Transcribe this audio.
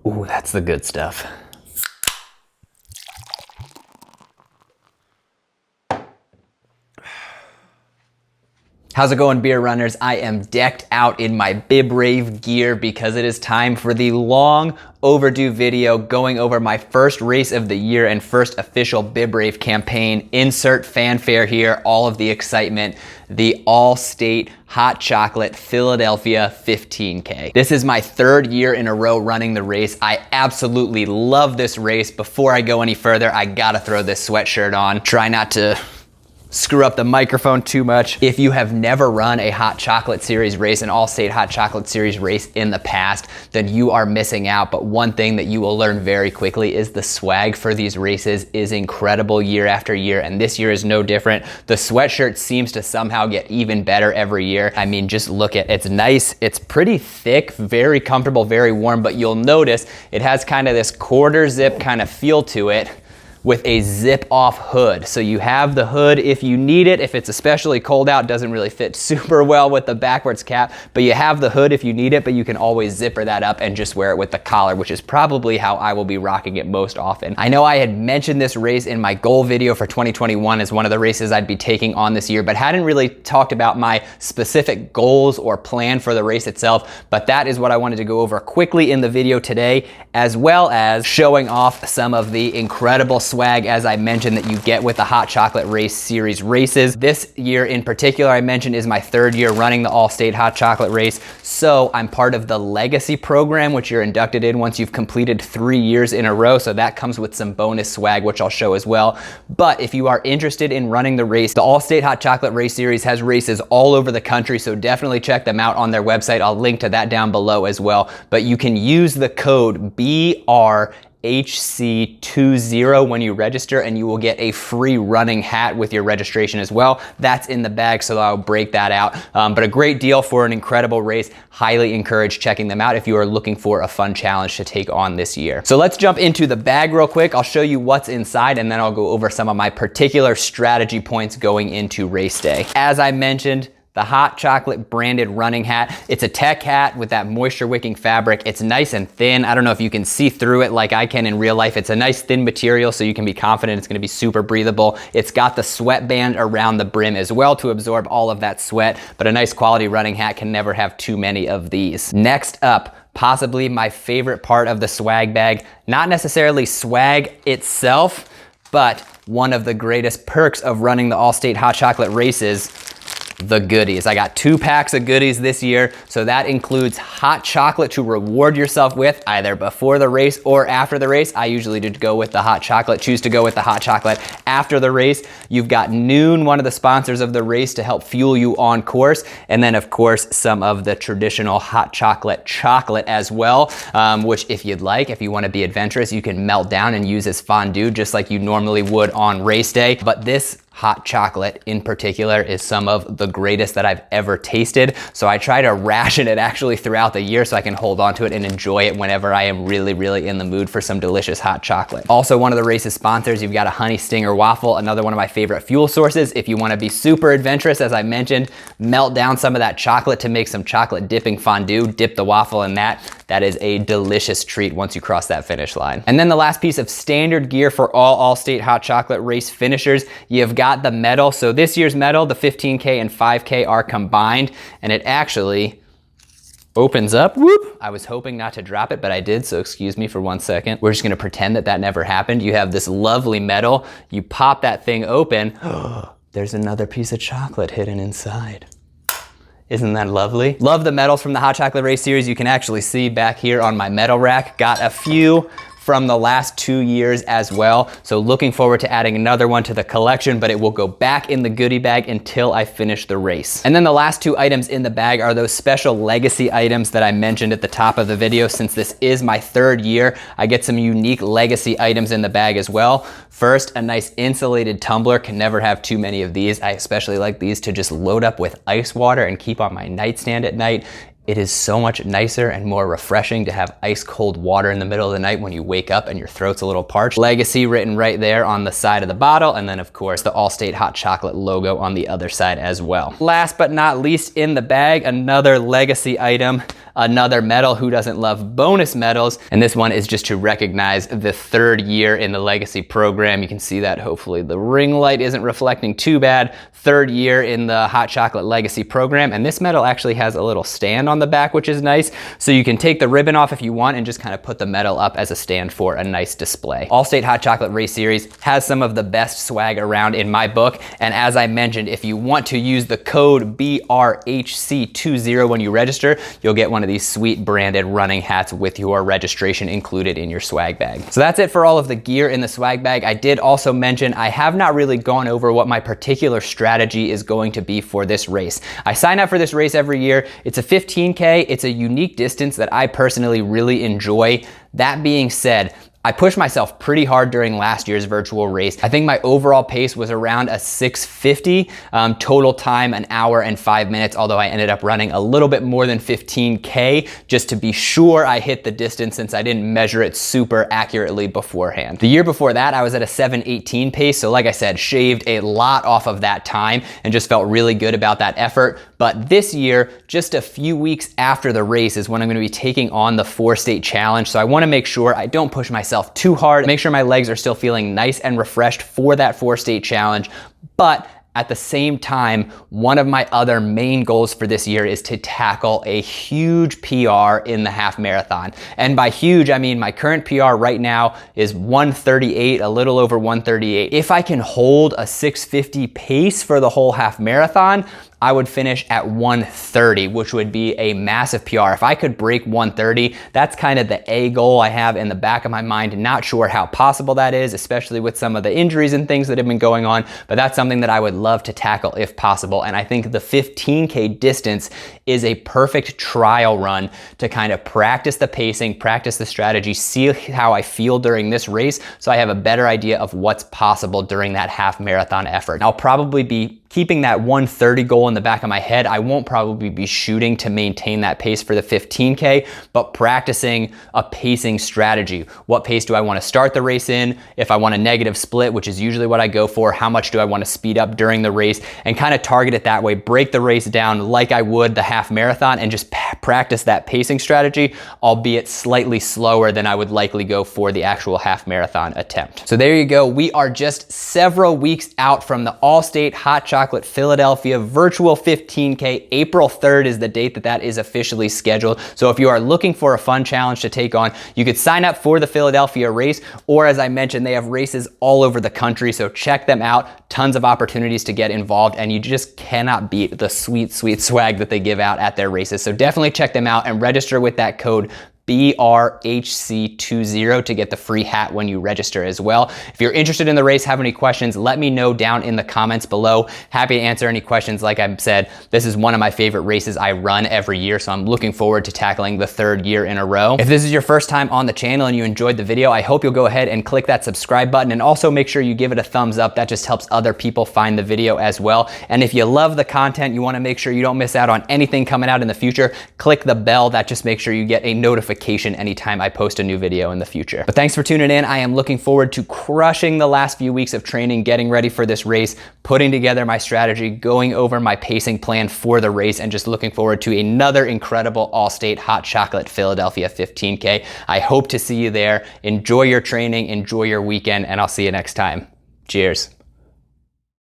Ooh, that's the good stuff. How's it going, beer runners? I am decked out in my Bib Rave gear because it is time for the long overdue video going over my first race of the year and first official Bib Rave campaign. Insert fanfare here, all of the excitement, the All-State Hot Chocolate Philadelphia 15K. This is my third year in a row running the race. I absolutely love this race. Before I go any further, I gotta throw this sweatshirt on. Try not to screw up the microphone too much. If you have never run a Hot Chocolate Series race, an All-State Hot Chocolate Series race in the past, then you are missing out. But one thing that you will learn very quickly is the swag for these races is incredible year after year, and this year is no different. The sweatshirt seems to somehow get even better every year. I mean, just look at it. It's nice, it's pretty thick, very comfortable, very warm, but you'll notice it has kind of this quarter zip kind of feel to it, with a zip off hood. So you have the hood if you need it. If it's especially cold out, it doesn't really fit super well with the backwards cap, but you have the hood if you need it, but you can always zipper that up and just wear it with the collar, which is probably how I will be rocking it most often. I know I had mentioned this race in my goal video for 2021 as one of the races I'd be taking on this year, but hadn't really talked about my specific goals or plan for the race itself, but that is what I wanted to go over quickly in the video today, as well as showing off some of the incredible swag, as I mentioned, that you get with the Hot Chocolate Race Series races. This year in particular, I mentioned, is my third year running the All-State Hot Chocolate Race. So I'm part of the Legacy program, which you're inducted in once you've completed 3 years in a row. So that comes with some bonus swag, which I'll show as well. But if you are interested in running the race, the All-State Hot Chocolate Race Series has races all over the country. So definitely check them out on their website. I'll link to that down below as well. But you can use the code BRHC20 when you register, and you will get a free running hat with your registration as well. That's in the bag, so I'll break that out. But a great deal for an incredible race. Highly encourage checking them out if you are looking for a fun challenge to take on this year. So let's jump into the bag real quick. I'll show you what's inside, and then I'll go over some of my particular strategy points going into race day. As I mentioned, the Hot Chocolate branded running hat. It's a tech hat with that moisture wicking fabric. It's nice and thin. I don't know if you can see through it like I can in real life. It's a nice thin material, so you can be confident it's gonna be super breathable. It's got the sweatband around the brim as well to absorb all of that sweat, but a nice quality running hat can never have too many of these. Next up, possibly my favorite part of the swag bag, not necessarily swag itself, but one of the greatest perks of running the All-State Hot Chocolate races, the goodies. I got 2 packs of goodies this year, so that includes hot chocolate to reward yourself with either before the race or after the race. I usually do go with the hot chocolate, choose to go with the hot chocolate after the race. You've got Noon, one of the sponsors of the race, to help fuel you on course, and then of course some of the traditional hot chocolate as well, which if you'd like, if you want to be adventurous, you can melt down and use as fondue just like you normally would on race day. But this hot chocolate in particular is some of the greatest that I've ever tasted. So I try to ration it actually throughout the year so I can hold on to it and enjoy it whenever I am really, really in the mood for some delicious hot chocolate. Also, one of the race's sponsors, you've got a honey stinger waffle, another one of my favorite fuel sources. If you want to be super adventurous, as I mentioned, melt down some of that chocolate to make some chocolate dipping fondue, dip the waffle in that. That is a delicious treat once you cross that finish line. And then the last piece of standard gear for all-state hot chocolate race finishers, you've got the medal. So this year's medal, the 15K and 5K are combined, and it actually opens up. Whoop! I was hoping not to drop it, but I did, so excuse me for 1 second. We're just gonna pretend that that never happened. You have this lovely medal. You pop that thing open. There's another piece of chocolate hidden inside. Isn't that lovely? Love the medals from the Hot Chocolate Race Series. You can actually see back here on my medal rack. Got a few from the last 2 years as well. So looking forward to adding another one to the collection, but it will go back in the goodie bag until I finish the race. And then the last 2 items in the bag are those special legacy items that I mentioned at the top of the video. Since this is my 3rd year, I get some unique legacy items in the bag as well. First, a nice insulated tumbler. Can never have too many of these. I especially like these to just load up with ice water and keep on my nightstand at night. It is so much nicer and more refreshing to have ice cold water in the middle of the night when you wake up and your throat's a little parched. Legacy written right there on the side of the bottle, and then of course the All-State Hot Chocolate logo on the other side as well. Last but not least in the bag, another legacy item, another medal. Who doesn't love bonus medals? And this one is just to recognize the 3rd year in the Legacy program. You can see that hopefully the ring light isn't reflecting too bad. 3rd year in the Hot Chocolate Legacy program. And this medal actually has a little stand on the back, which is nice. So you can take the ribbon off if you want and just kind of put the medal up as a stand for a nice display. All-State Hot Chocolate Race Series has some of the best swag around in my book. And as I mentioned, if you want to use the code BRHC20 when you register, you'll get one of these sweet branded running hats with your registration included in your swag bag. So that's it for all of the gear in the swag bag. I did also mention I have not really gone over what my particular strategy is going to be for this race. I sign up for this race every year. It's a 15K. It's a unique distance that I personally really enjoy. That being said, I pushed myself pretty hard during last year's virtual race. I think my overall pace was around a 6:50, total time an hour and 5 minutes, although I ended up running a little bit more than 15K just to be sure I hit the distance since I didn't measure it super accurately beforehand. The year before that, I was at a 7:18 pace, so like I said, shaved a lot off of that time and just felt really good about that effort. But this year, just a few weeks after the race is when I'm gonna be taking on the 4-state challenge, so I wanna make sure I don't push myself too hard, make sure my legs are still feeling nice and refreshed for that 4-state challenge. But at the same time, one of my other main goals for this year is to tackle a huge PR in the half marathon. And by huge, I mean my current PR right now is 1:38, a little over 1:38. If I can hold a 6:50 pace for the whole half marathon, I would finish at 1:30, which would be a massive PR. If I could break 1:30, that's kind of the A goal I have in the back of my mind. Not sure how possible that is, especially with some of the injuries and things that have been going on, but that's something that I would love to tackle if possible. And I think the 15K distance is a perfect trial run to kind of practice the pacing, practice the strategy, see how I feel during this race, so I have a better idea of what's possible during that half marathon effort. I'll probably be keeping that 1:30 goal in the back of my head. I won't probably be shooting to maintain that pace for the 15K, but practicing a pacing strategy. What pace do I want to start the race in? If I want a negative split, which is usually what I go for, how much do I want to speed up during the race, and kind of target it that way, break the race down like I would the half marathon and just practice that pacing strategy, albeit slightly slower than I would likely go for the actual half marathon attempt. So there you go. We are just several weeks out from the All-State Hot Chocolate Philadelphia virtual 15K. April 3rd is the date that is officially scheduled. So if you are looking for a fun challenge to take on, you could sign up for the Philadelphia race, or as I mentioned, they have races all over the country, so check them out. Tons of opportunities to get involved, and you just cannot beat the sweet, sweet swag that they give out at their races. So definitely check them out and register with that code BRHC20 to get the free hat when you register as well. If you're interested in the race, have any questions, let me know down in the comments below. Happy to answer any questions. Like I said, this is one of my favorite races I run every year, so I'm looking forward to tackling the 3rd year in a row. If this is your first time on the channel and you enjoyed the video, I hope you'll go ahead and click that subscribe button, and also make sure you give it a thumbs up. That just helps other people find the video as well. And if you love the content, you want to make sure you don't miss out on anything coming out in the future, click the bell. That just makes sure you get a notification anytime I post a new video in the future. But thanks for tuning in. I am looking forward to crushing the last few weeks of training, getting ready for this race, putting together my strategy, going over my pacing plan for the race, and just looking forward to another incredible All-State Hot Chocolate Philadelphia 15K. I hope to see you there. Enjoy your training, enjoy your weekend, and I'll see you next time. Cheers.